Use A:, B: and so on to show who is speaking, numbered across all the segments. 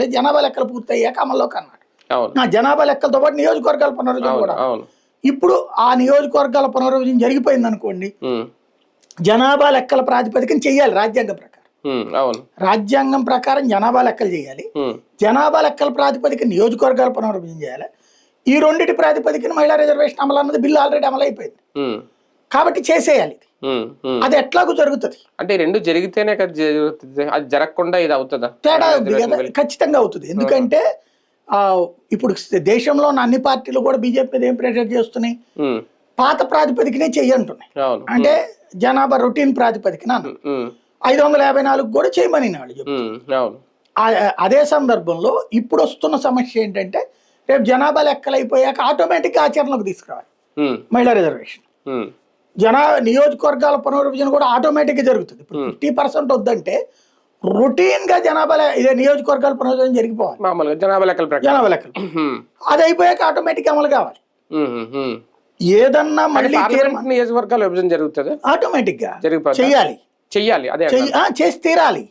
A: జనాభా లెక్కలు పూర్తయ్యాక అమల్లోకి అన్నాడు.
B: అవును
A: నా జనాభా లెక్కలతో పాటు నియోజకవర్గాల పునర్విభజన
B: అవును
A: కూడా.
B: అవును
A: ఇప్పుడు ఆ నియోజకవర్గాల పునర్విభజన జరిగిపోయింది అనుకోండి,
B: ఉమ్,
A: జనాభా లెక్కల ప్రాతిపదికన చెయ్యాలి రాజ్యాంగం ప్రకారం.
B: అవును
A: రాజ్యాంగం ప్రకారం జనాభా లెక్కలు చేయాలి,
B: ఉమ్,
A: జనాభా లెక్కల ప్రాతిపదికన నియోజకవర్గాల పునర్విభజన చేయాలి. ఈ రెండింటి ప్రాతిపదికన మహిళా రిజర్వేషన్ అమలు అన్నది బిల్లు ఆల్రెడీ అమలైపోయింది
B: ఉమ్,
A: కాబట్టి చేసేయాలి ఇది.
B: ఉమ్, ఉమ్.
A: అది ఎట్లాగూ జరుగుతుంది,
B: అంటే ఈ రెండు జరిగితేనే కదా జరుగుతుంది, అది జరగకుండా ఇది అవుతుందా?
A: తేడా ఉంది కదా, ఖచ్చితంగా అవుతుంది. ఎందుకంటే ఇప్పుడు దేశంలో ఉన్న అన్ని పార్టీలు కూడా బీజేపీ మీద ఏం ప్రెషర్ చేస్తున్నాయి,
B: ఉమ్,
A: పాత ప్రాతిపదికనే చెయ్యంటున్నాయి.
B: అవును
A: అంటే జనాభా రొటీన్ ప్రాతిపదికన అన్నాడు.
B: ఉమ్,
A: 554 కూడా చేయమని వాళ్ళు చెప్పారు.
B: అవును
A: అదే సందర్భంలో ఇప్పుడు వస్తున్న సమస్య ఏంటంటే రేపు జనాభా లెక్కలు అయిపోయాక ఆటోమేటిక్గా ఆచరణలోకి తీసుకురావాలి
B: ఉమ్,
A: మహిళా రిజర్వేషన్.
B: ఉమ్,
A: నియోజకవర్గాల పునర్విభజన కూడా ఆటోమేటిక్గా జరుగుతుంది. ఇప్పుడు 50% వద్దంటే రొటీన్ గా ఇదే నియోజకవర్గాల పునర్విభజన జరిగిపోవాలి,
B: మామూలుగా జనాభా లెక్కల ప్రకారం.
A: జనాభా లెక్కలు.
B: ఉమ్,
A: అది అయిపోయాక ఆటోమేటిక్ అమలు కావాలి.
B: ఉమ్, ఉమ్.
A: ఏదన్నా మళ్ళీ
B: పార్లమెంట్ నియోజకవర్గాల విభజన జరుగుతుంది,
A: ఆటోమేటిక్ గా
B: జరిగిపోతుందా?
A: చెయ్యాలి,
B: చెయ్యాలి అదే
A: చేసి తీరాలి.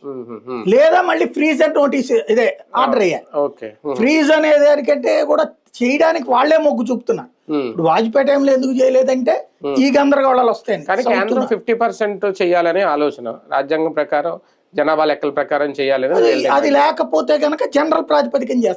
A: లేదా మళ్ళీ ఫ్రీజ్ అండ్ నోటీస్ ఇదే ఆర్డర్ వేయాలి.
B: ఓకే
A: ఫ్రీజ్ అనేది దానికంటే కూడా చేయడానికి వాళ్లే మొగ్గు చూపుతున్నారు. ఇప్పుడు వాజ్పేయి టైంలో ఎందుకు చేయలేదంటే ఈ గందరగోళాలు వస్తాయి.
B: కానీ కేంద్రం 50% చేయాలనే ఆలోచన రాజ్యాంగం ప్రకారం జనాభా లెక్కల ప్రకారం చేయాలని.
A: అది లేకపోతే కనుక జనరల్ ప్రాతిపదికన చేస్తారు.